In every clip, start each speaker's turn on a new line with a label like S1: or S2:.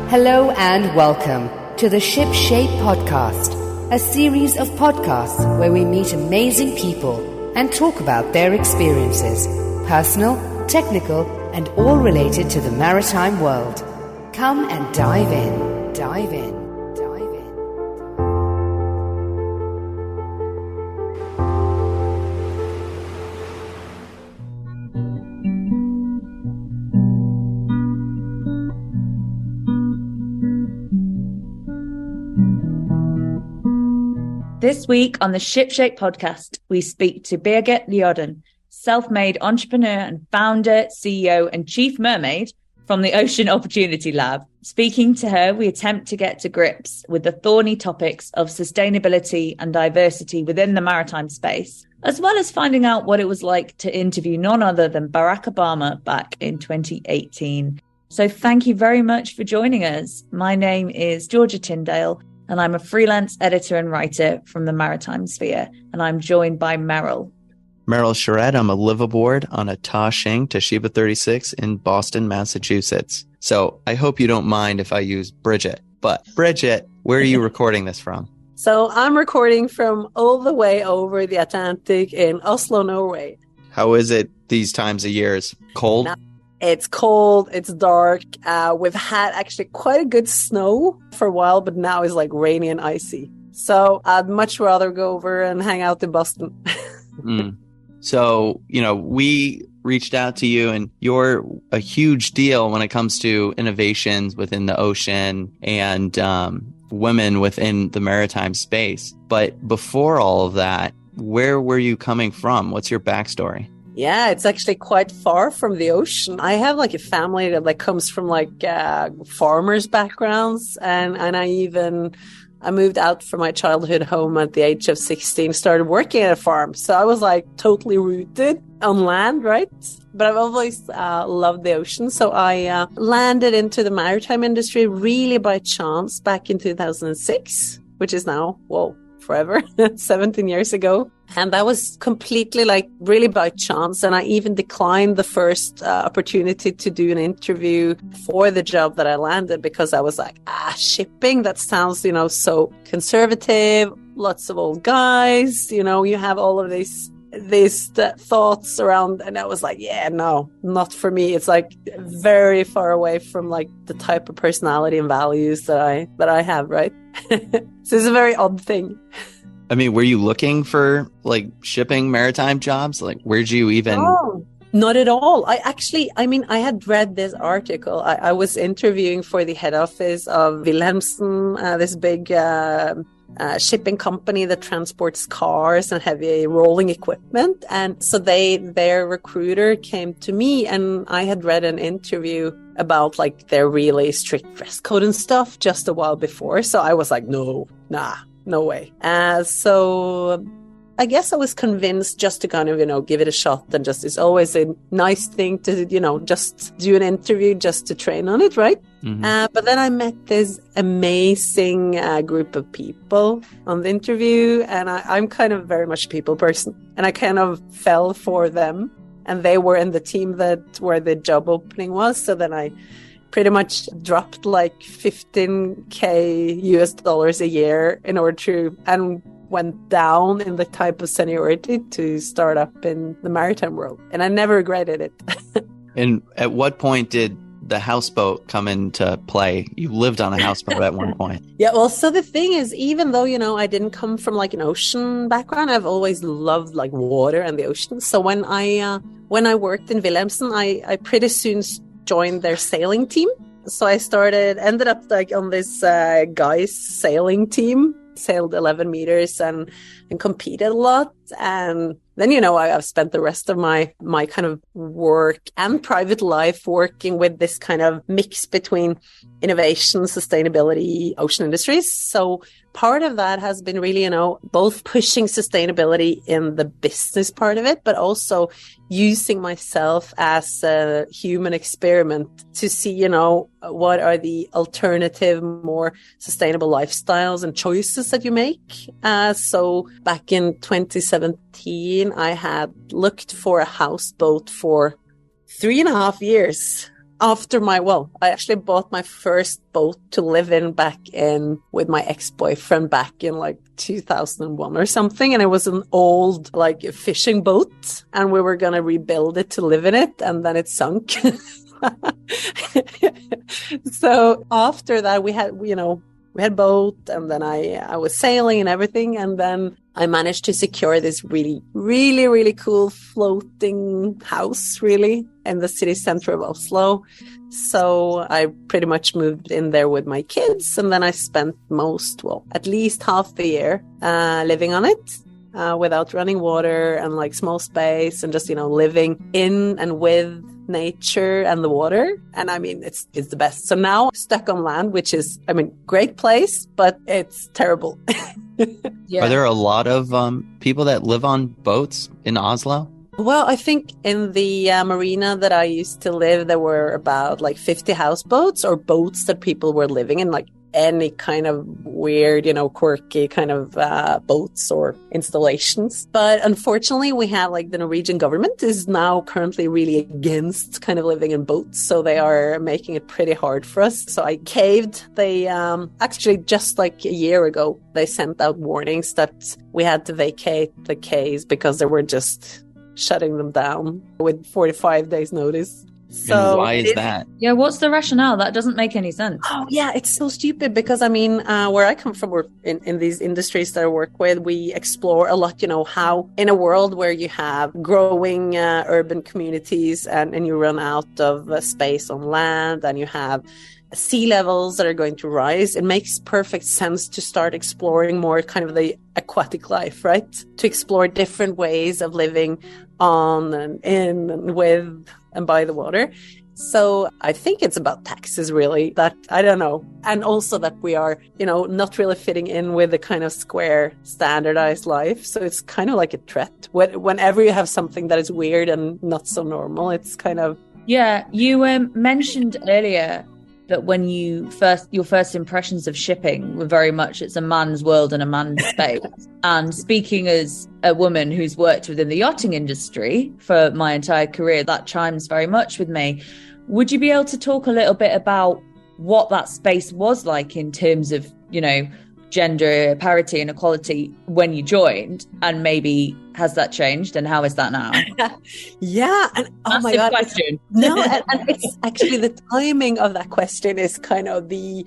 S1: Hello and welcome to the SHIPSHAPE podcast, a series of podcasts where we meet amazing people and talk about their experiences, personal, technical, and all related to the maritime world. Come and dive in, dive in, dive in.
S2: This week on the SHIPSHAPE podcast, we speak to Birgit Liodden, self-made entrepreneur and founder, CEO, and chief mermaid from the Ocean Opportunity Lab. Speaking to her, we attempt to get to grips with the thorny topics of sustainability and diversity within the maritime space, as well as finding out what it was like to interview none other than Barack Obama back in 2018. So thank you very much for joining us. My name is Georgia Tyndale, and I'm a freelance editor and writer from the maritime sphere, and I'm joined by Meryl.
S3: Meryl Charette. I'm a liveaboard on a Ta-Shing Toshiba 36 in Boston, Massachusetts. So I hope you don't mind if I use Bridget. But Bridget, where are you recording this from?
S4: So I'm recording from all the way over the Atlantic in Oslo, Norway.
S3: How is it these times of years? Cold?
S4: It's cold, it's dark. We've had actually quite a good snow for a while, but now it's like rainy and icy. So I'd much rather go over and hang out in Boston.
S3: So, we reached out to you and you're a huge deal when it comes to innovations within the ocean and women within the maritime space. But before all of that, where were you coming from? What's your backstory?
S4: Yeah, it's actually quite far from the ocean. I have like a family that comes from farmers' backgrounds, and I moved out from my childhood home at the age of 16, started working at a farm. So I was like totally rooted on land, right? But I've always loved the ocean. So I landed into the maritime industry really by chance back in 2006, which is now, forever, 17 years ago. And that was completely really by chance. And I even declined the first opportunity to do an interview for the job that I landed because I was like, shipping, that sounds, so conservative, lots of old guys, you have all of these thoughts around. And I was like, yeah, no, not for me. It's very far away from the type of personality and values that I have, right? So it's a very odd thing.
S3: I mean, were you looking for shipping maritime jobs? Where'd you even?
S4: Oh, not at all. I had read this article. I was interviewing for the head office of Wilhelmsen, this big shipping company that transports cars and heavy rolling equipment. And so their recruiter came to me, and I had read an interview about their really strict dress code and stuff just a while before. So I was like, no way. So I guess I was convinced just to kind of, give it a shot, and it's always a nice thing to, just do an interview just to train on it, right? Mm-hmm. But then I met this amazing group of people on the interview, and I'm kind of very much a people person, and I kind of fell for them, and they were in the team where the job opening was. So then I pretty much dropped $15,000 US a year in order to, and went down in the type of seniority to start up in the maritime world. And I never regretted it.
S3: And at what point did the houseboat come into play? You lived on a houseboat at one point.
S4: Yeah, well, so the thing is, even though, I didn't come from an ocean background, I've always loved water and the ocean. So when I worked in Wilhelmsen, I pretty soon joined their sailing team. So I ended up on this guys sailing team, sailed 11 meters and competed a lot. And then, I've spent the rest of my kind of work and private life working with this kind of mix between innovation, sustainability, ocean industries. So part of that has been really, both pushing sustainability in the business part of it, but also using myself as a human experiment to see, what are the alternative, more sustainable lifestyles and choices that you make. So back in 2017, I had looked for a houseboat for 3.5 years. after I actually bought my first boat to live in back in with my ex-boyfriend back in like 2001 or something. And it was an old like fishing boat, and we were going to rebuild it to live in it. And then it sunk. So after that, we had boat, and then I was sailing and everything. And then I managed to secure this really, really, really cool floating house, really, in the city center of Oslo. So I pretty much moved in there with my kids. And then I spent at least half the year living on it without running water and like small space, and just, living in and with nature and the water. And I mean, it's the best. So now I'm stuck on land, which is, great place, but it's terrible.
S2: Yeah.
S3: Are there a lot of people that live on boats in Oslo?
S4: Well, I think in the marina that I used to live, there were about like 50 houseboats, or boats that people were living in, like any kind of weird, quirky kind of boats or installations. But unfortunately, we have like the Norwegian government is now currently really against kind of living in boats. So they are making it pretty hard for us. So I caved. They actually just like a year ago, they sent out warnings that we had to vacate the quays because they were just shutting them down with 45 days notice.
S3: So and why is that?
S2: Yeah, what's the rationale? That doesn't make any sense.
S4: Oh, yeah, it's so stupid because, where I come from, in these industries that I work with, we explore a lot, how in a world where you have growing urban communities and you run out of space on land, and you have sea levels that are going to rise, it makes perfect sense to start exploring more kind of the aquatic life, right? To explore different ways of living on and in and with and by the water. So I think it's about taxes, really, that I don't know. And also that we are, not really fitting in with the kind of square standardized life. So it's kind of like a threat. Whenever you have something that is weird and not so normal, it's kind of...
S2: Yeah, you mentioned earlier that when your first impressions of shipping were very much it's a man's world and a man's space. And speaking as a woman who's worked within the yachting industry for my entire career, that chimes very much with me. Would you be able to talk a little bit about what that space was like in terms of, gender parity and equality when you joined, and maybe has that changed and how is that now?
S4: Yeah, and oh my God,
S2: question.
S4: No, and it's actually the timing of that question is kind of the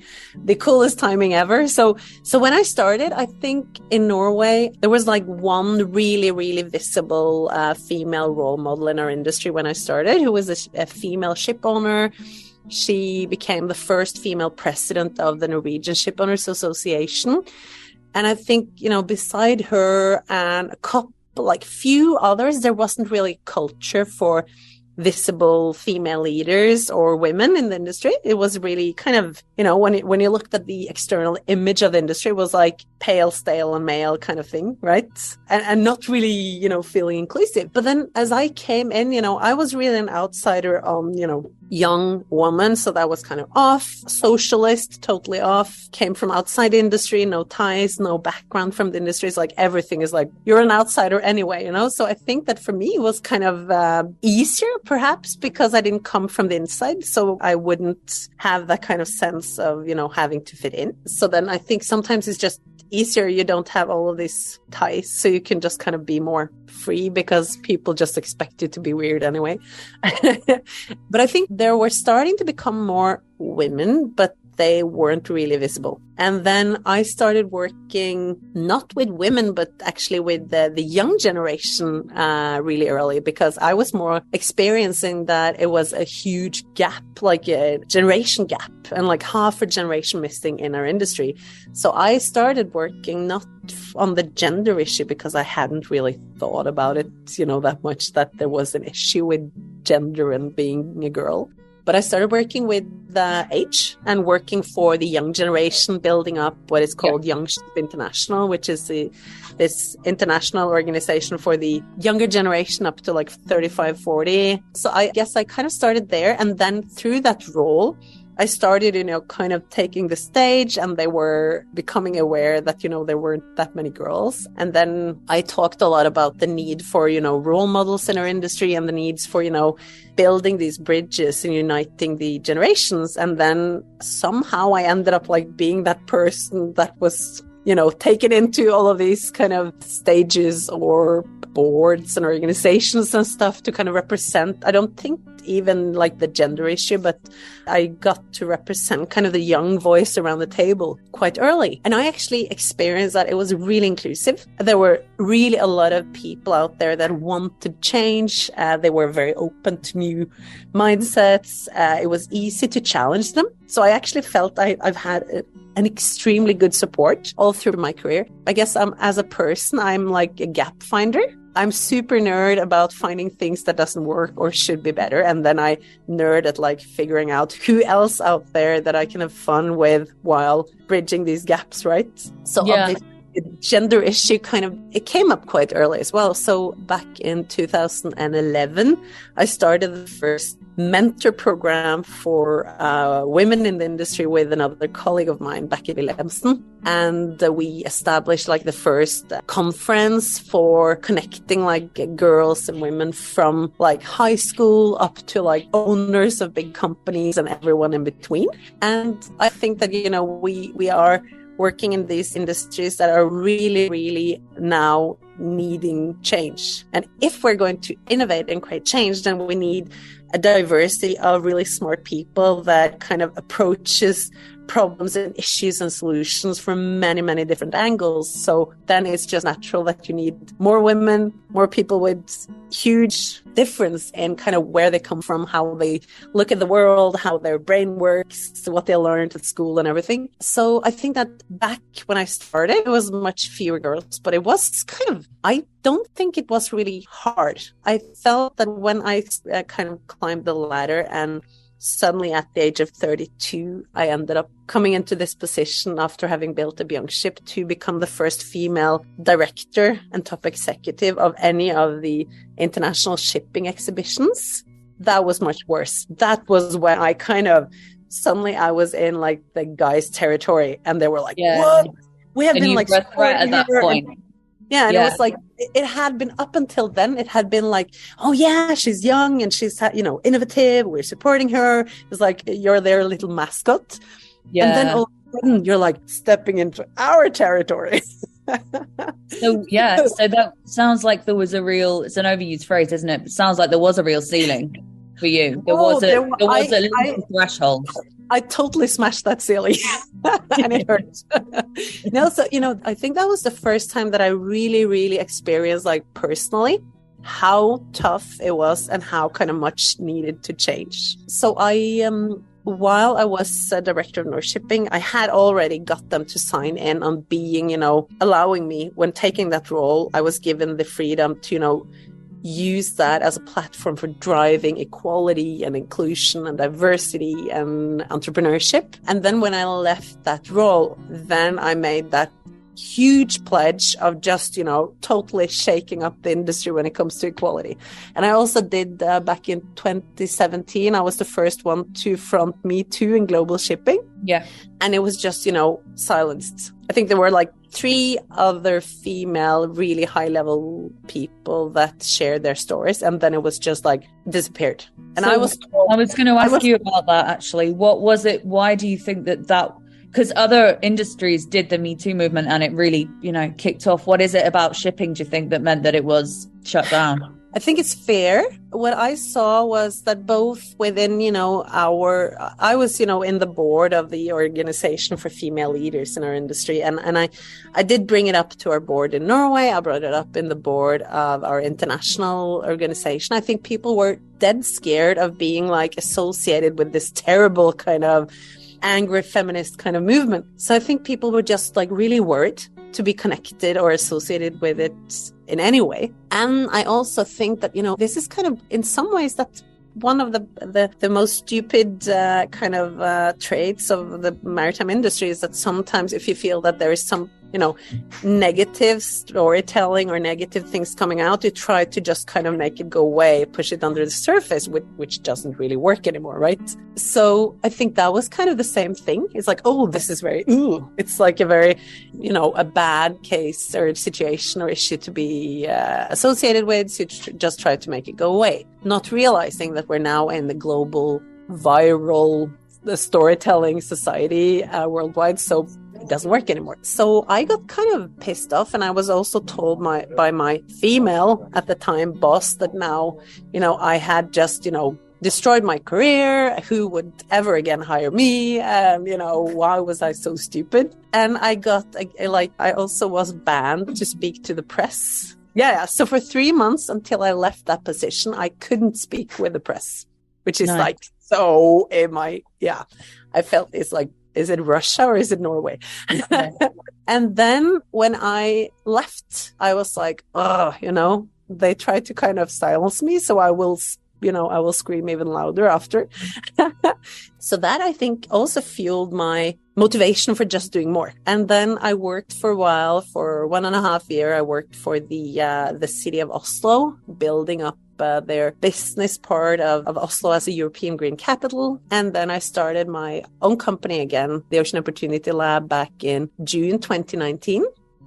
S4: coolest timing ever. So when I started, I think in Norway there was like one really, really visible female role model in our industry when I started, who was a female ship owner. She became the first female president of the Norwegian Ship Owners Association. And I think, beside her and a couple, like few others, there wasn't really culture for visible female leaders or women in the industry. It was really kind of, when you looked at the external image of the industry, it was like pale, stale and male kind of thing, right? And not really, feeling inclusive. But then as I came in, I was really an outsider on, young woman. So that was kind of off, socialist, totally off, came from outside the industry, no ties, no background from the industry. It's like everything is like, you're an outsider anyway, So I think that for me it was kind of easier, perhaps, because I didn't come from the inside. So I wouldn't have that kind of sense of, having to fit in. So then I think sometimes it's just easier. You don't have all of these ties, so you can just kind of be more free because people just expect you to be weird anyway. But I think there were starting to become more women, but they weren't really visible. And then I started working not with women, but actually with the young generation really early, because I was more experiencing that it was a huge gap, like a generation gap, and like half a generation missing in our industry. So I started working not on the gender issue because I hadn't really thought about it, that much, that there was an issue with gender and being a girl. But I started working with the age and working for the young generation, building up what is called YoungShip International, which is this international organization for the younger generation up to like 35, 40. So I guess I kind of started there. And then through that role, I started, kind of taking the stage, and they were becoming aware that, there weren't that many girls. And then I talked a lot about the need for, role models in our industry, and the needs for, building these bridges and uniting the generations. And then somehow I ended up like being that person that was, taken into all of these kind of stages or boards and organizations and stuff to kind of represent, I don't think even like the gender issue, but I got to represent kind of the young voice around the table quite early. And I actually experienced that it was really inclusive. There were really a lot of people out there that wanted change. They were very open to new mindsets. It was easy to challenge them. So I actually felt I've had an extremely good support all through my career. I guess as a person, I'm like a gap finder. I'm super nerd about finding things that doesn't work or should be better. And then I nerd at like figuring out who else out there that I can have fun with while bridging these gaps, right? So obviously the gender issue it came up quite early as well. So back in 2011, I started the first mentor program for women in the industry with another colleague of mine, Birgit Liodden. And we established like the first conference for connecting like girls and women from like high school up to like owners of big companies and everyone in between. And I think that, we are working in these industries that are really, really now needing change. And if we're going to innovate and create change, then we need a diversity of really smart people that kind of approaches problems and issues and solutions from many, many different angles. So then it's just natural that you need more women, more people with huge difference in kind of where they come from, how they look at the world, how their brain works, what they learned at school and everything. So I think that back when I started, it was much fewer girls, but it was I don't think it was really hard. I felt that when I kind of climbed the ladder, and suddenly at the age of 32, I ended up coming into this position after having built a YoungShip to become the first female director and top executive of any of the international shipping exhibitions. That was much worse. That was when I suddenly I was in like the guys' territory, and they were like, what? We have been like
S2: at that point.
S4: It was like, it had been up until then, it had been like, oh yeah, she's young and she's, innovative. We're supporting her. It was like, you're their little mascot. Yeah. And then all of a sudden you're like stepping into our territory.
S2: So that sounds like there was it's an overused phrase, isn't it? It sounds like there was a real ceiling for you. There was a little threshold.
S4: I totally smashed that ceiling and it hurt. I think that was the first time that I really, really experienced like personally how tough it was and how kind of much needed to change. So while I was a director of North Shipping, I had already got them to sign in on being, allowing me, when taking that role, I was given the freedom to, use that as a platform for driving equality and inclusion and diversity and entrepreneurship. And then when I left that role, then I made that huge pledge of just, totally shaking up the industry when it comes to equality. And I also did back in 2017, I was the first one to front Me Too in global shipping.
S2: Yeah.
S4: And it was just, silenced. I think there were like 3 other female, really high level people that shared their stories. And then it was just like disappeared. And I was
S2: going to ask you about that actually. What was it? Why do you think that because other industries did the Me Too movement and it really, kicked off. What is it about shipping, do you think, that meant that it was shut down?
S4: I think it's fair. What I saw was that both within, I was, in the board of the organization for female leaders in our industry. And I did bring it up to our board in Norway. I brought it up in the board of our international organization. I think people were dead scared of being like associated with this terrible kind of angry feminist kind of movement. So I think people were just like really worried to be connected or associated with it in any way. And I also think that, this is kind of in some ways that one of the most stupid kind of traits of the maritime industry is that sometimes if you feel that there is some, negative storytelling or negative things coming out, you try to just kind of make it go away, push it under the surface, which doesn't really work anymore, right? So I think that was kind of the same thing. It's like, oh, this is it's like a very, a bad case or situation or issue to be associated with. So you just try to make it go away, not realizing that we're now in the global viral storytelling society worldwide. So it doesn't work anymore. So I got kind of pissed off, and I was also told by my female at the time boss that now, I had just, destroyed my career. Who would ever again hire me? Why was I so stupid? And I got I also was banned to speak to the press. Yeah. So for 3 months until I left that position, I couldn't speak with the press, which is
S2: Nice.
S4: I felt it's like, is it Russia or is it Norway? And then when I left, I was like, they tried to kind of silence me. So I will scream even louder after. So that I think also fueled my motivation for just doing more. And then I worked for a while, for 1.5 years. I worked for the city of Oslo, building up their business part of Oslo as a European green capital. And then I started my own company again, the Ocean Opportunity Lab, back in June 2019.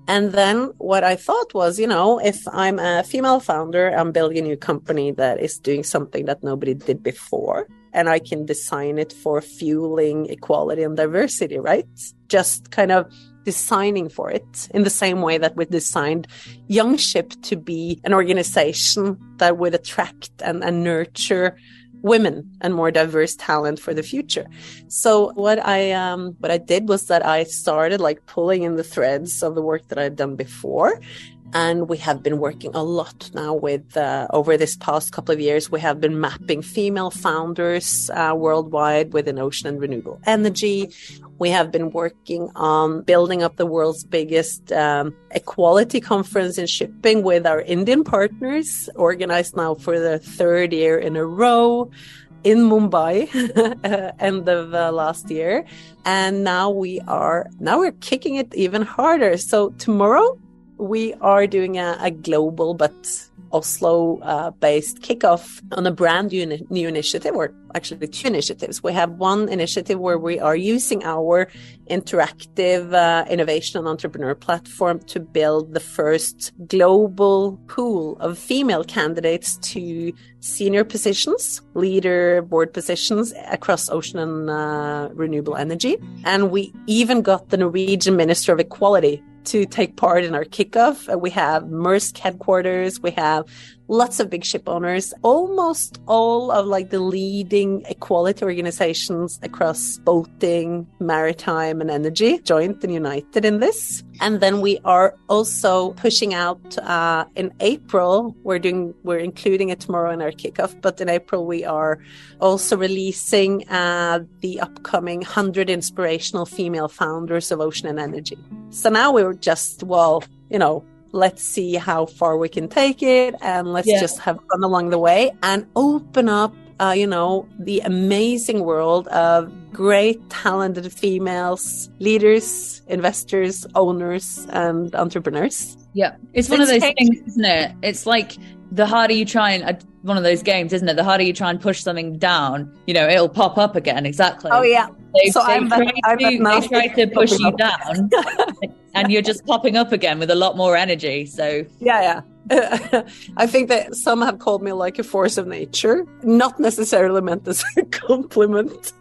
S4: And then what I thought was, if I'm a female founder, I'm building a new company that is doing something that nobody did before, and I can design it for fueling equality and diversity, right? Just kind of designing for it in the same way that we designed YoungShip to be an organization that would attract and nurture women and more diverse talent for the future. So what I did was that I started pulling in the threads of the work that I'd done before. And we have been working a lot now with, over this past couple of years, we have been mapping female founders worldwide within ocean and renewable energy. We have been working on building up the world's biggest equality conference in shipping with our Indian partners, organized now for the 3rd year in a row in Mumbai, end of last year. And now we're kicking it even harder. So tomorrow, we are doing a global but Oslo-based kickoff on a brand new initiative, or actually 2 initiatives. We have one initiative where we are using our interactive innovation and entrepreneur platform to build the first global pool of female candidates to senior positions, leader board positions across ocean and renewable energy. And we even got the Norwegian Minister of Equality to take part in our kickoff. We have Maersk headquarters. We have lots of big ship owners, almost all of the leading equality organizations across boating, maritime, and energy joined and united in this. And then we are also pushing out in April. We're including it tomorrow in our kickoff, but in April we are also releasing the upcoming 100 inspirational female founders of ocean and energy. So now we're just, let's see how far we can take it, and let's just have fun along the way and open up, the amazing world of great, talented females, leaders, investors, owners, and entrepreneurs.
S2: Yeah. It's one of those things, isn't it? It's like the harder you try and, one of those games, isn't it? The harder you try and push something down, it'll pop up again. Exactly.
S4: Oh, yeah.
S2: They try to push you down and you're just popping up again with a lot more energy. So
S4: yeah. I think that some have called me like a force of nature, not necessarily meant as a compliment.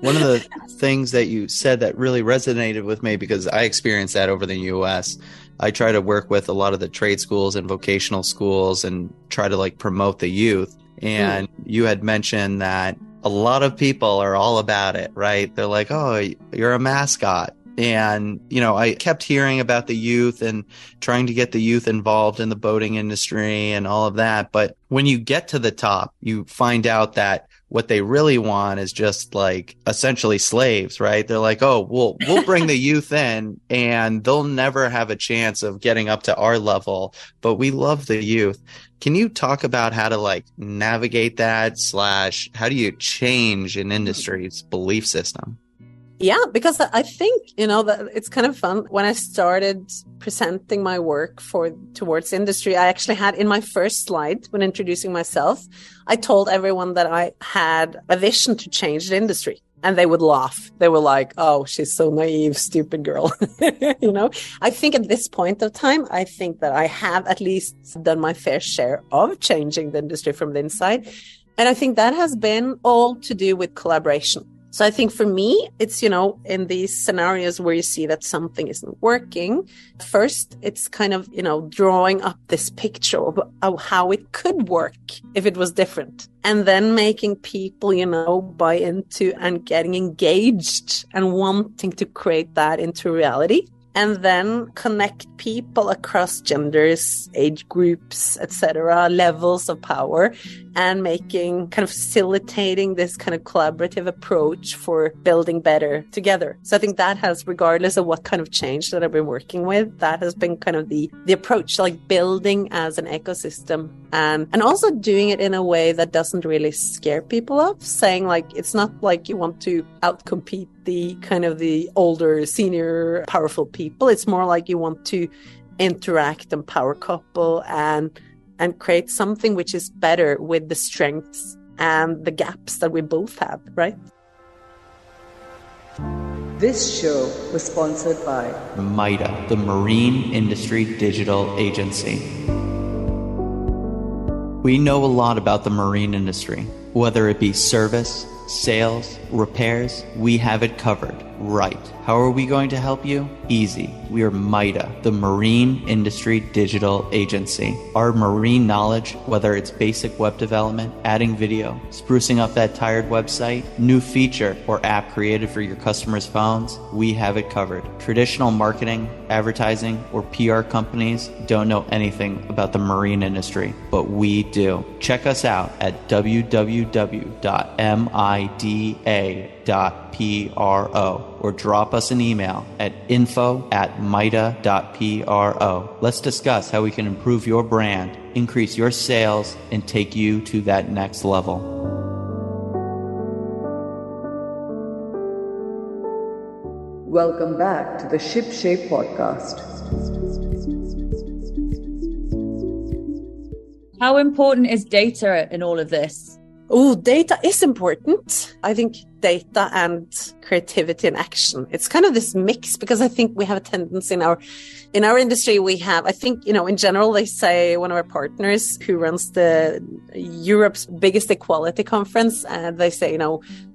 S3: One of the things that you said that really resonated with me, because I experienced that over the US. I try to work with a lot of the trade schools and vocational schools and try to promote the youth. And you had mentioned that a lot of people are all about it, right? They're like, oh, you're a mascot. And, I kept hearing about the youth and trying to get the youth involved in the boating industry and all of that. But when you get to the top, you find out that what they really want is just like essentially slaves, right? They're like, oh, we'll bring the youth in and they'll never have a chance of getting up to our level, but we love the youth. Can you talk about how to like navigate that / how do you change an industry's belief system?
S4: Yeah, because I think, that it's kind of fun. When I started presenting my work towards industry, I actually had in my first slide when introducing myself, I told everyone that I had a vision to change the industry. And they would laugh. They were like, oh, she's so naive, stupid girl. I think at this point of time, I think that I have at least done my fair share of changing the industry from the inside. And I think that has been all to do with collaboration. So I think for me, it's, in these scenarios where you see that something isn't working, first, it's kind of, drawing up this picture of how it could work if it was different. And then making people, buy into and getting engaged and wanting to create that into reality. And then connect people across genders, age groups, etc., levels of power, and kind of facilitating this kind of collaborative approach for building better together. So I think that has, regardless of what kind of change that I've been working with, that has been kind of the approach, like building as an ecosystem and also doing it in a way that doesn't really scare people off, saying like, it's not like you want to outcompete the older, senior, powerful people. It's more like you want to interact and power couple and create something which is better with the strengths and the gaps that we both have, right?
S5: This show was sponsored by
S3: MITA, the Marine Industry Digital Agency. We know a lot about the marine industry, whether it be service, sales, repairs, we have it covered. Right. How are we going to help you? Easy. We are MITA, the Marine Industry Digital Agency. Our marine knowledge, whether it's basic web development, adding video, sprucing up that tired website, new feature or app created for your customers' phones, we have it covered. Traditional marketing, advertising, or PR companies don't know anything about the marine industry, but we do. Check us out at www.mida.pro or drop us an email at info@mida.pro. Let's discuss how we can improve your brand, increase your sales, and take you to that next level.
S5: Welcome back to the SHIPSHAPE podcast.
S2: How important is data in all of this?
S4: Oh, data is important. I think data and creativity and action. It's kind of this mix because I think we have a tendency in our industry. We have, I think, in general, they say one of our partners who runs the Europe's biggest equality conference, and they say,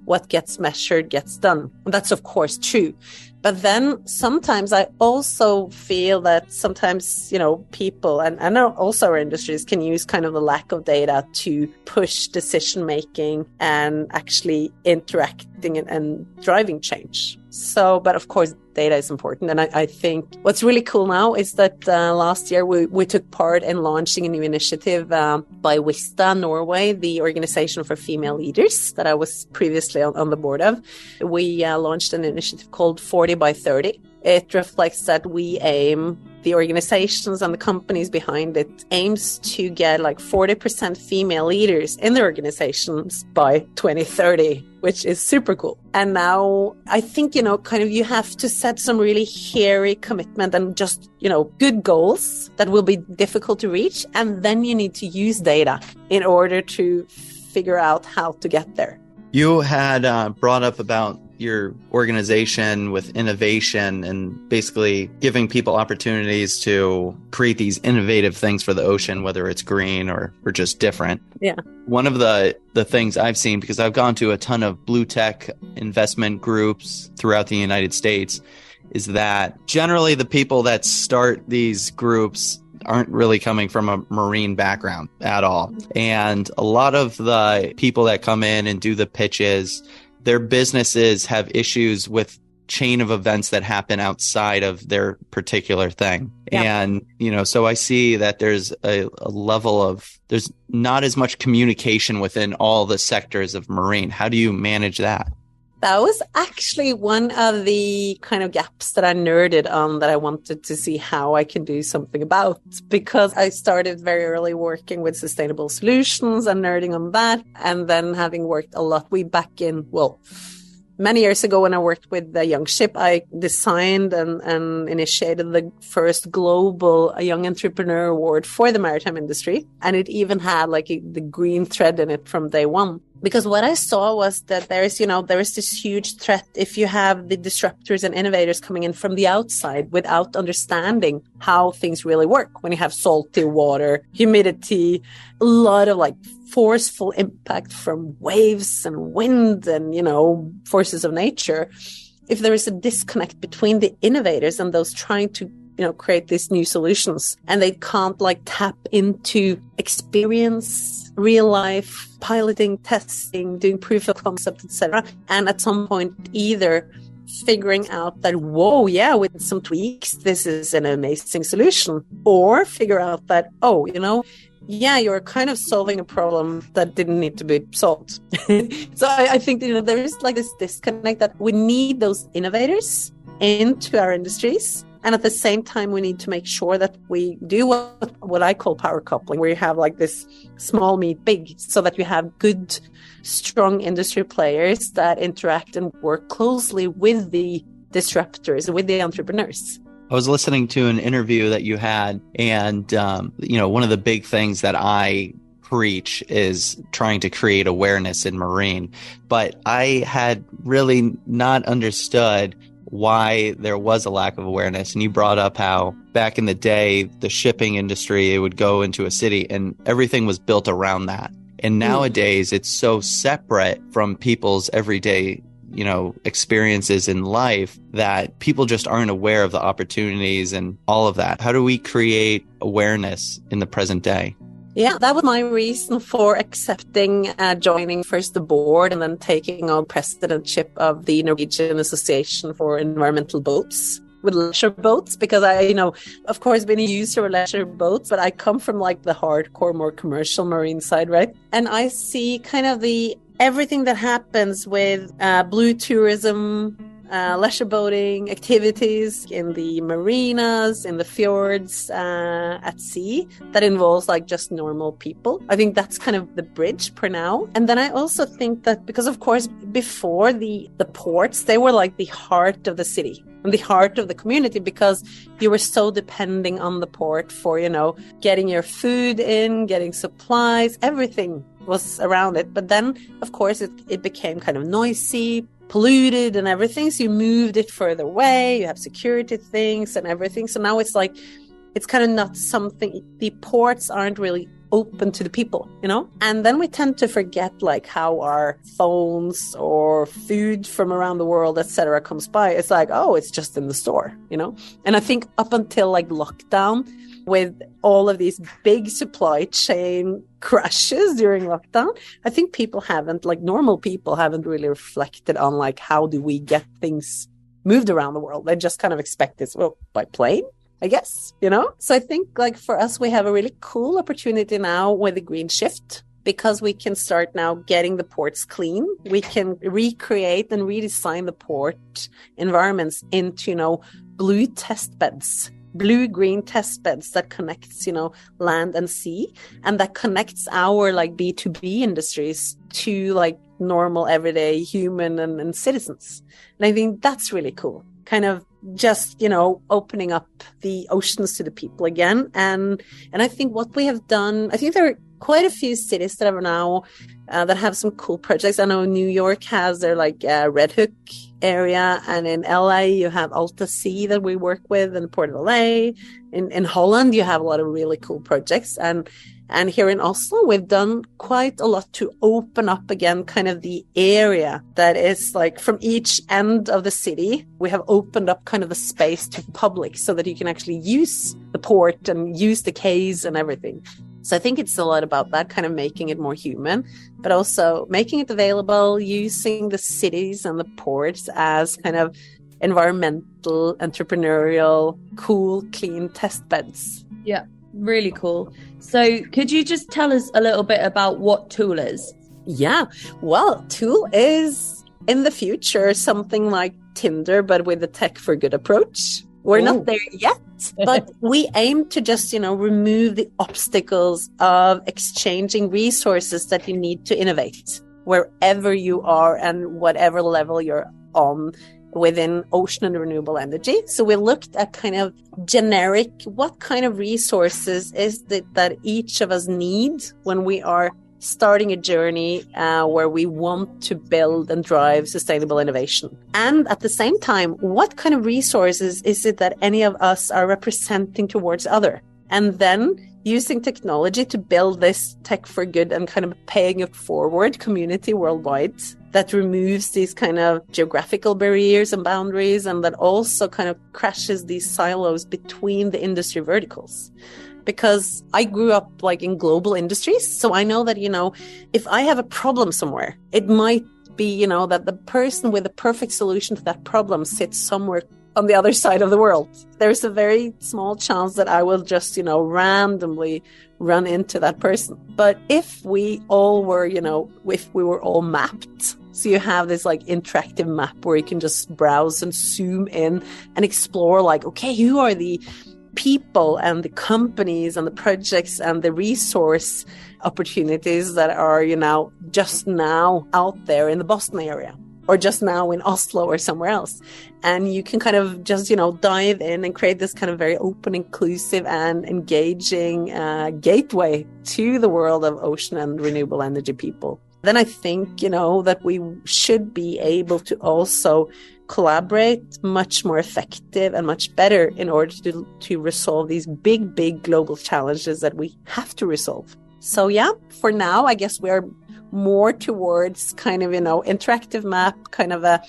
S4: what gets measured gets done. And that's of course true. But then sometimes I also feel that sometimes, people and also our industries can use kind of the lack of data to push decision making and actually interacting and driving change. So, but of course, data is important. And I think what's really cool now is that last year we took part in launching a new initiative by Vista Norway, the organization for female leaders that I was previously on the board of. We launched an initiative called 40 by 30. It reflects that we aim, the organizations and the companies behind it aims to get like 40% female leaders in their organizations by 2030, which is super cool. And now I think, kind of you have to set some really hairy commitment and just, good goals that will be difficult to reach. And then you need to use data in order to figure out how to get there.
S3: You had brought up about your organization with innovation and basically giving people opportunities to create these innovative things for the ocean, whether it's green or just different.
S4: Yeah.
S3: One of the things I've seen, because I've gone to a ton of blue tech investment groups throughout the United States, is that generally the people that start these groups aren't really coming from a marine background at all. And a lot of the people that come in and do the pitches, their businesses have issues with chain of events that happen outside of their particular thing.
S4: Yeah.
S3: And, so I see that there's a level of, there's not as much communication within all the sectors of marine. How do you manage that?
S4: That was actually one of the kind of gaps that I nerded on that I wanted to see how I can do something about, because I started very early working with sustainable solutions and nerding on that. And then having worked a lot many years ago when I worked with the YoungShip, I designed and initiated the first global Young Entrepreneur Award for the maritime industry. And it even had the green thread in it from day one. Because what I saw was that there is this huge threat if you have the disruptors and innovators coming in from the outside without understanding how things really work. When you have salty water, humidity, a lot of forceful impact from waves and wind and, forces of nature. If there is a disconnect between the innovators and those trying to create these new solutions, and they can't tap into experience, real life, piloting, testing, doing proof of concept, etc. And at some point, either figuring out that, with some tweaks, this is an amazing solution, or figure out that, you're kind of solving a problem that didn't need to be solved. So I think there is this disconnect that we need those innovators into our industries. And at the same time, we need to make sure that we do what I call power coupling, where you have this small meet big, so that you have good, strong industry players that interact and work closely with the disruptors, with the entrepreneurs.
S3: I was listening to an interview that you had, and, one of the big things that I preach is trying to create awareness in marine. But I had really not understood why there was a lack of awareness. And you brought up how back in the day, the shipping industry, it would go into a city and everything was built around that. And nowadays it's so separate from people's everyday, experiences in life that people just aren't aware of the opportunities and all of that. How do we create awareness in the present day?
S4: Yeah, that was my reason for accepting joining first the board and then taking on presidentship of the Norwegian Association for Environmental Boats with leisure boats, because I, of course, been a user of leisure boats, but I come from the hardcore, more commercial marine side, right? And I see kind of everything that happens with blue tourism, leisure boating activities in the marinas, in the fjords, at sea, that involves just normal people. I think that's kind of the bridge for now. And then I also think that because, of course, before the ports, they were the heart of the city and the heart of the community, because you were so depending on the port for, getting your food in, getting supplies, everything was around it. But then, of course, it became kind of noisy, polluted and everything. So you moved it further away. You have security things and everything. So now it's it's kind of not something, the ports aren't really open to the people, And then we tend to forget how our phones or food from around the world, etc., comes by. It's it's just in the store, And I think up until lockdown, with all of these big supply chain crashes during lockdown, I think people haven't, normal people haven't really reflected on how do we get things moved around the world. They just kind of expect this, by plane, I guess, So I think for us, we have a really cool opportunity now with the green shift, because we can start now getting the ports clean. We can recreate and redesign the port environments into, blue test beds. Blue-green test beds that connects, land and sea, and that connects our B2B industries to normal everyday human and citizens. And I think that's really cool. Kind of just, opening up the oceans to the people again. And I think what we have done, I think there are quite a few cities that have now that have some cool projects. I know New York has their Red Hook area, and in LA you have Alta Sea that we work with, in Port of LA. In Holland you have a lot of really cool projects, and here in Oslo we've done quite a lot to open up again kind of the area that is from each end of the city. We have opened up kind of a space to public so that you can actually use the port and use the quays and everything. So I think it's a lot about that, kind of making it more human, but also making it available, using the cities and the ports as kind of environmental, entrepreneurial, cool, clean test beds.
S2: Yeah, really cool. So could you just tell us a little bit about what Tool is?
S4: Yeah, well, Tool is in the future something like Tinder, but with a tech for good approach. We're not there yet, but we aim to just, remove the obstacles of exchanging resources that you need to innovate wherever you are and whatever level you're on within ocean and renewable energy. So we looked at kind of generic, what kind of resources is it that each of us need when we are starting a journey where we want to build and drive sustainable innovation. And at the same time, what kind of resources is it that any of us are representing towards other? And then using technology to build this tech for good and kind of paying it forward community worldwide that removes these kind of geographical barriers and boundaries, and that also kind of crashes these silos between the industry verticals. Because I grew up like in global industries. So I know that, if I have a problem somewhere, it might be, that the person with the perfect solution to that problem sits somewhere on the other side of the world. There's a very small chance that I will just, randomly run into that person. But if we all were, if we were all mapped, so you have this like interactive map where you can just browse and zoom in and explore like, okay, who are the people and the companies and the projects and the resource opportunities that are, just now out there in the Boston area or just now in Oslo or somewhere else. And you can kind of just, dive in and create this kind of very open, inclusive and engaging gateway to the world of ocean and renewable energy people. Then I think, that we should be able to also collaborate much more effective and much better in order to resolve these big global challenges that we have to resolve. So yeah, for now, I guess we're more towards kind of, interactive map, kind of a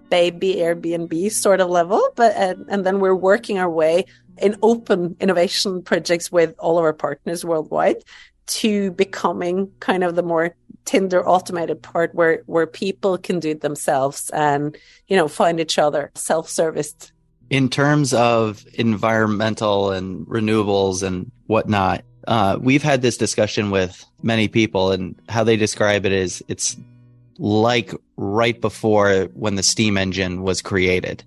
S4: baby Airbnb sort of level, but and then we're working our way in open innovation projects with all of our partners worldwide to becoming kind of the more Tinder automated part where people can do it themselves and, find each other self-serviced.
S3: In terms of environmental and renewables and whatnot, we've had this discussion with many people, and how they describe it is it's like right before when the steam engine was created.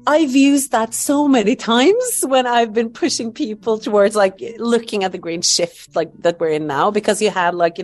S4: I've used that so many times when I've been pushing people towards like looking at the green shift like that we're in now, because you had like,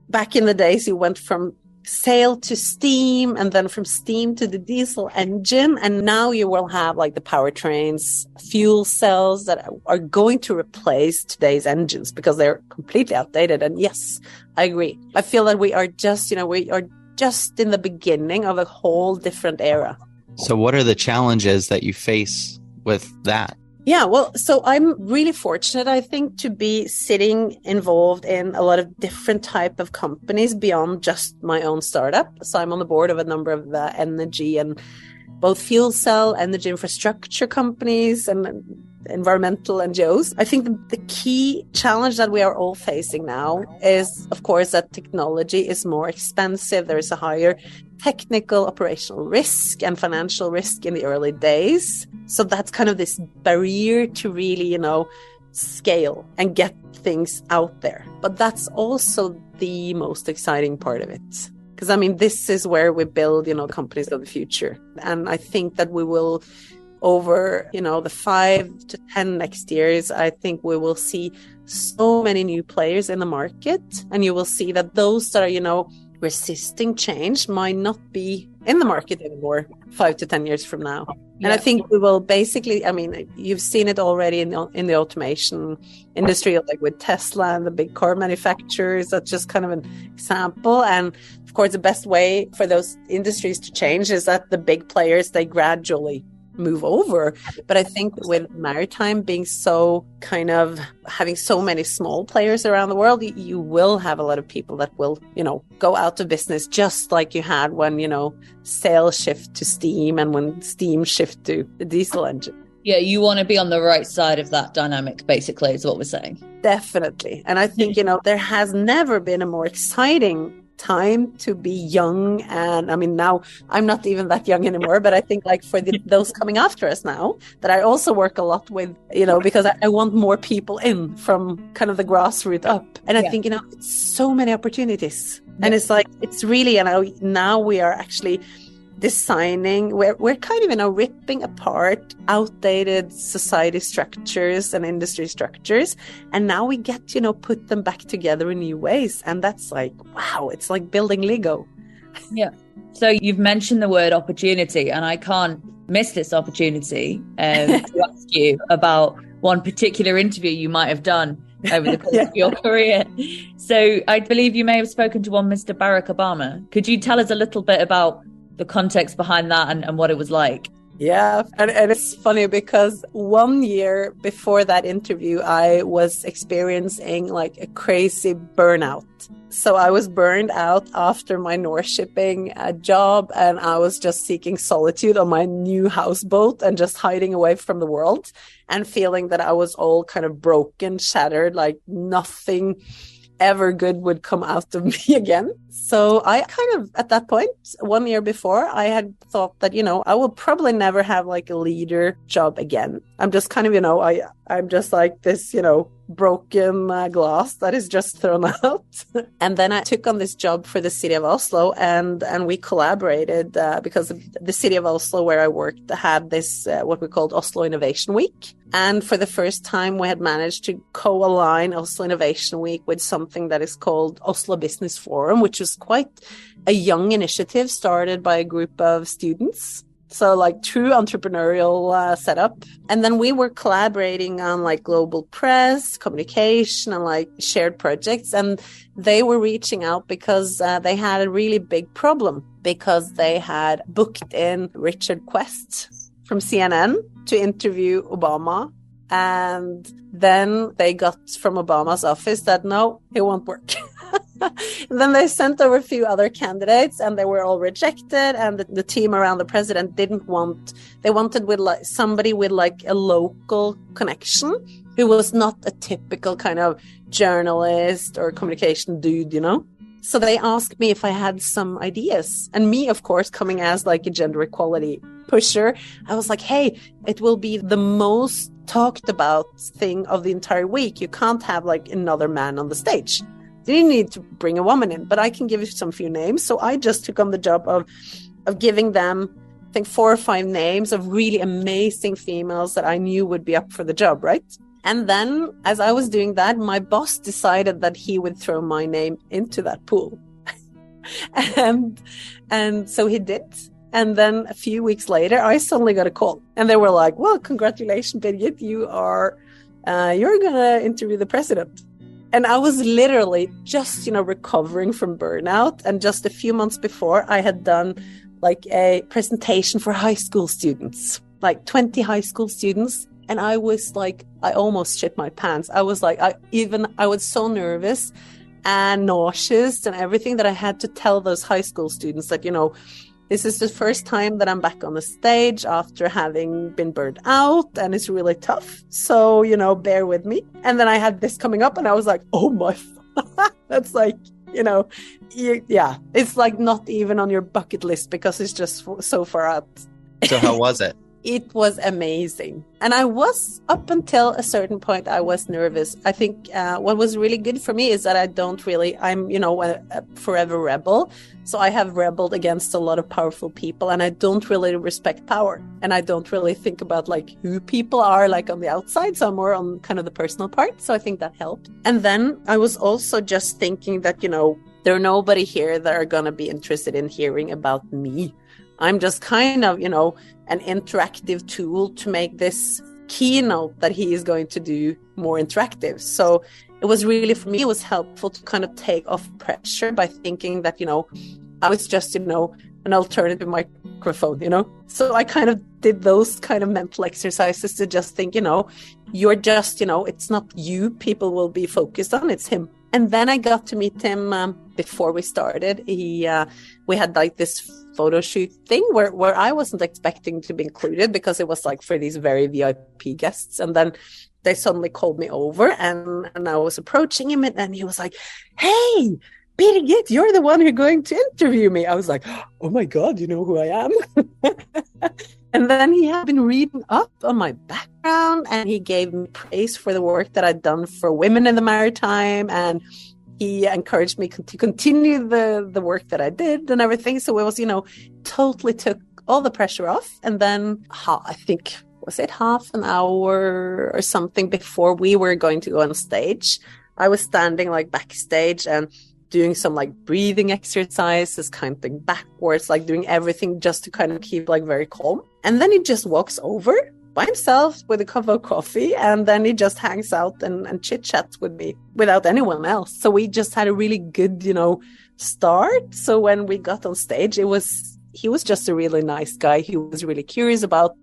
S4: back in the days, you went from sail to steam and then from steam to the diesel engine. And now you will have like the powertrains, fuel cells that are going to replace today's engines because they're completely outdated. And yes, I agree. I feel that we are just, we are just in the beginning of a whole different era.
S3: So what are the challenges that you face with that?
S4: Yeah, well, so I'm really fortunate, I think, to be sitting involved in a lot of different type of companies beyond just my own startup. So I'm on the board of a number of energy and both fuel cell, energy infrastructure companies and environmental NGOs. I think the key challenge that we are all facing now is, of course, that technology is more expensive. There is a higher technical operational risk and financial risk in the early days. So that's kind of this barrier to really, scale and get things out there. But that's also the most exciting part of it. Because, this is where we build, the companies of the future. And I think that we will, over, the 5 to 10 next years, I think we will see so many new players in the market. And you will see that those that are, resisting change might not be in the market anymore 5 to 10 years from now. And I think we will basically, you've seen it already in the automation industry, like with Tesla and the big car manufacturers. That's just kind of an example. And of course, the best way for those industries to change is that the big players, they gradually move over. But I think with maritime being so kind of having so many small players around the world, you will have a lot of people that will, go out of business, just like you had when, sail shift to steam and when steam shift to the diesel engine.
S2: Yeah, you want to be on the right side of that dynamic, basically, is what we're saying.
S4: Definitely. And I think, there has never been a more exciting time to be young. And I mean, now I'm not even that young anymore, but I think like for those coming after us now, that I also work a lot with, because I want more people in from kind of the grassroots up. And I think, it's so many opportunities. And it's like, it's really, now we are actually designing, we're kind of, ripping apart outdated society structures and industry structures. And now we get, put them back together in new ways. And that's like, wow, it's like building Lego.
S2: Yeah. So you've mentioned the word opportunity, and I can't miss this opportunity to ask you about one particular interview you might have done over the course of your career. So I believe you may have spoken to one Mr. Barack Obama. Could you tell us a little bit about the context behind that and what it was like?
S4: Yeah, and it's funny because 1 year before that interview, I was experiencing like a crazy burnout. So I was burned out after my North shipping job, and I was just seeking solitude on my new houseboat and just hiding away from the world and feeling that I was all kind of broken, shattered, like nothing ever good would come out of me again. So I kind of, at that point, 1 year before, I had thought that, I will probably never have like a leader job again. I'm just kind of, I'm just like this, broken glass that is just thrown out. And then I took on this job for the city of Oslo, and we collaborated because the city of Oslo where I worked had this, what we called Oslo Innovation Week. And for the first time, we had managed to co-align Oslo Innovation Week with something that is called Oslo Business Forum, which was quite a young initiative started by a group of students. So like true entrepreneurial setup. And then we were collaborating on like global press, communication, and like shared projects. And they were reaching out because they had a really big problem, because they had booked in Richard Quest from CNN to interview Obama. And then they got from Obama's office that no, it won't work. And then they sent over a few other candidates, and they were all rejected. And the team around the president they wanted with like somebody with like a local connection who was not a typical kind of journalist or communication dude, So they asked me if I had some ideas. And me, of course, coming as like a gender equality pusher, I was like, hey, it will be the most talked about thing of the entire week. You can't have like another man on the stage. You need to bring a woman in, but I can give you some few names. So I just took on the job of giving them, I think 4 or 5 names of really amazing females that I knew would be up for the job, right? And then as I was doing that, my boss decided that he would throw my name into that pool. and so he did. And then a few weeks later, I suddenly got a call, and they were like, well, congratulations, Birgit, you're going to interview the president. And I was literally just, recovering from burnout. And just a few months before, I had done like a presentation for high school students, like 20 high school students. And I was like, I almost shit my pants. I was like, I was so nervous and nauseous and everything that I had to tell those high school students that, this is the first time that I'm back on the stage after having been burned out, and it's really tough. So, bear with me. And then I had this coming up, and I was like, oh my, that's like, it's like not even on your bucket list because it's just so far out.
S3: So how was it?
S4: It was amazing. And I was, up until a certain point, I was nervous. I think what was really good for me is that I'm, a forever rebel. So I have rebelled against a lot of powerful people, and I don't really respect power. And I don't really think about like who people are like on the outside. So I'm more on kind of the personal part. So I think that helped. And then I was also just thinking that, there are nobody here that are going to be interested in hearing about me. I'm just kind of, an interactive tool to make this keynote that he is going to do more interactive. So it was really, for me, it was helpful to kind of take off pressure by thinking that, I was just, an alternative microphone, So I kind of did those kind of mental exercises to just think, you're just, it's not you people will be focused on, it's him. And then I got to meet him before we started. We had like this photo shoot thing where I wasn't expecting to be included because it was like for these very VIP guests. And then they suddenly called me over, and I was approaching him, and he was like, hey, Birgit, you're the one who's going to interview me. I was like, oh my God, you know who I am? And then he had been reading up on my background, and he gave me praise for the work that I'd done for women in the maritime. And he encouraged me to continue the work that I did and everything. So it was, totally took all the pressure off. And then I think, was it half an hour or something before we were going to go on stage, I was standing like backstage and doing some like breathing exercises, kind of thing backwards, like doing everything just to kind of keep like very calm. And then he just walks over by himself with a cup of coffee, and then he just hangs out and chit chats with me without anyone else. So we just had a really good, start. So when we got on stage, he was just a really nice guy. He was really curious about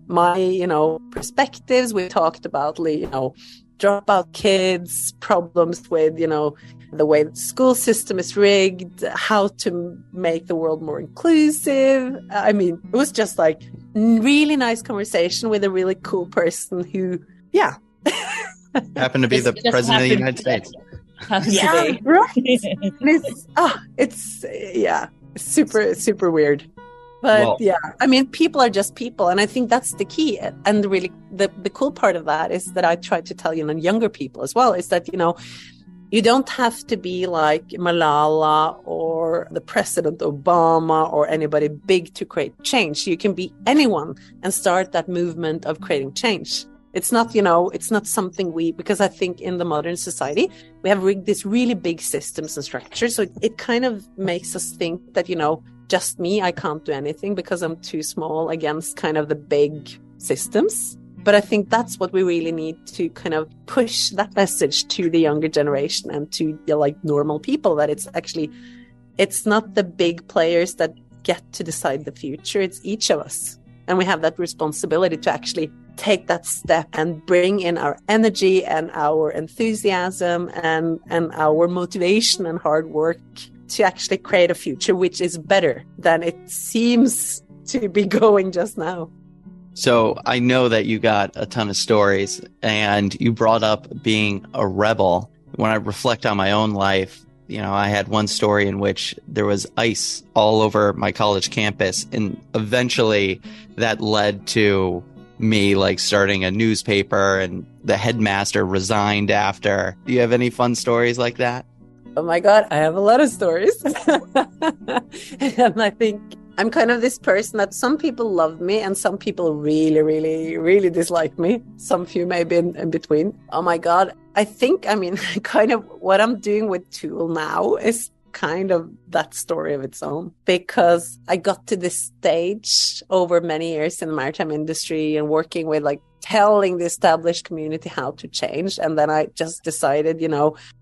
S4: my, perspectives. We talked about, dropout kids, problems with, the way the school system is rigged, how to make the world more inclusive. I mean, it was just like really nice conversation with a really cool person who,
S3: happened to be the president of the United States.
S4: Yeah, right. It's super, super weird. But I mean, people are just people. And I think that's the key. And really, the cool part of that is that I try to tell, younger people as well, is that, you don't have to be like Malala or the President Obama or anybody big to create change. You can be anyone and start that movement of creating change. It's not, it's not something because I think in the modern society, we have rigged these really big systems and structures. So it kind of makes us think that, just me, I can't do anything because I'm too small against kind of the big systems. But I think that's what we really need to kind of push that message to the younger generation and to normal people, that it's not the big players that get to decide the future. It's each of us. And we have that responsibility to actually take that step and bring in our energy and our enthusiasm and our motivation and hard work to actually create a future which is better than it seems to be going just now.
S3: So I know that you got a ton of stories, and you brought up being a rebel. When I reflect on my own life, I had one story in which there was ice all over my college campus, and eventually that led to me starting a newspaper, and the headmaster resigned after. Do you have any fun stories like that?
S4: Oh my God, I have a lot of stories. And I think I'm kind of this person that some people love me and some people really, really, really dislike me. Some few maybe in between. Oh my God. I think, kind of what I'm doing with Tool now is kind of that story of its own, because I got to this stage over many years in the maritime industry and working with telling the established community how to change. And then I just decided,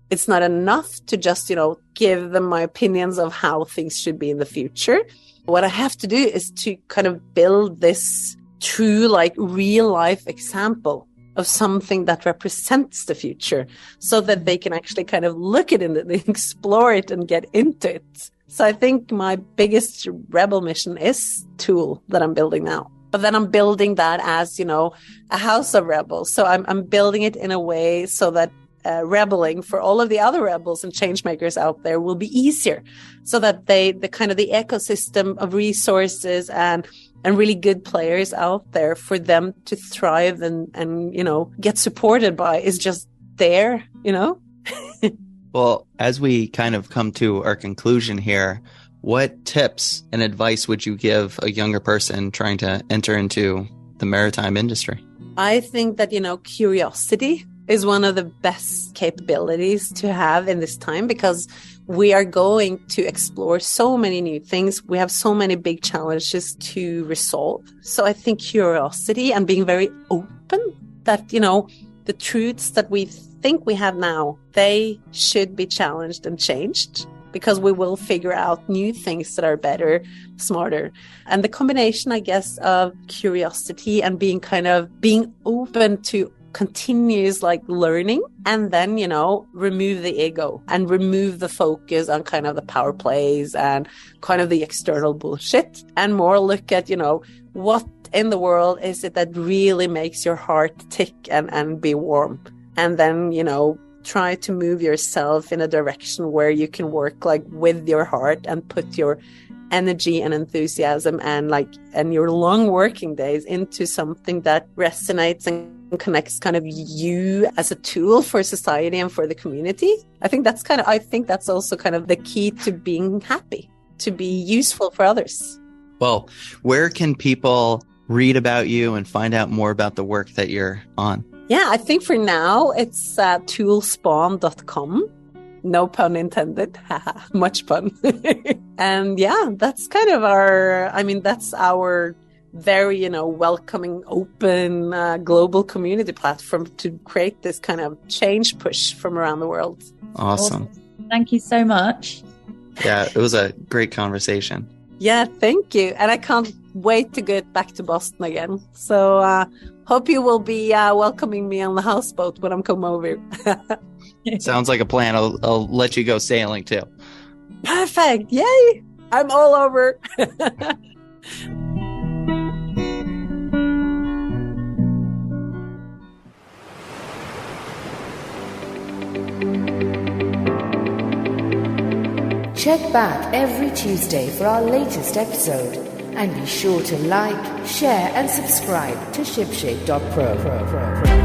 S4: it's not enough to just, give them my opinions of how things should be in the future. What I have to do is to kind of build this true, real life example of something that represents the future, so that they can actually kind of look at it and explore it and get into it. So I think my biggest rebel mission is Tool that I'm building now. But then I'm building that as, a house of rebels. So I'm building it in a way so that rebelling for all of the other rebels and change makers out there will be easier, so that the ecosystem of resources and really good players out there for them to thrive and get supported by is just there,
S3: Well, as we kind of come to our conclusion here, what tips and advice would you give a younger person trying to enter into the maritime industry?
S4: I think that, curiosity is one of the best capabilities to have in this time, because we are going to explore so many new things. We have so many big challenges to resolve. So I think curiosity and being very open that, the truths that we think we have now, they should be challenged and changed, because we will figure out new things that are better, smarter. And the combination, I guess, of curiosity and being open to continuous learning, and then, remove the ego and remove the focus on kind of the power plays and kind of the external bullshit, and more look at, what in the world is it that really makes your heart tick and be warm. And then, try to move yourself in a direction where you can work like with your heart and put your energy and enthusiasm and your long working days into something that resonates and connects kind of you as a tool for society and for the community. I think that's also kind of the key to being happy, to be useful for others.
S3: Well, where can people read about you and find out more about the work that you're on?
S4: Yeah, I think for now it's toolspawn.com. No pun intended. Much pun. And yeah, that's kind of that's our very, welcoming, open, global community platform to create this kind of change push from around the world.
S3: Awesome.
S2: Thank you so much.
S3: Yeah, it was a great conversation.
S4: Yeah, thank you. And I can't wait to get back to Boston again. So hope you will be welcoming me on the houseboat when I'm come over.
S3: Sounds like a plan. I'll let you go sailing too.
S4: Perfect. Yay. I'm all over.
S1: Check back every Tuesday for our latest episode, and be sure to like, share and subscribe to ShipShape.pro.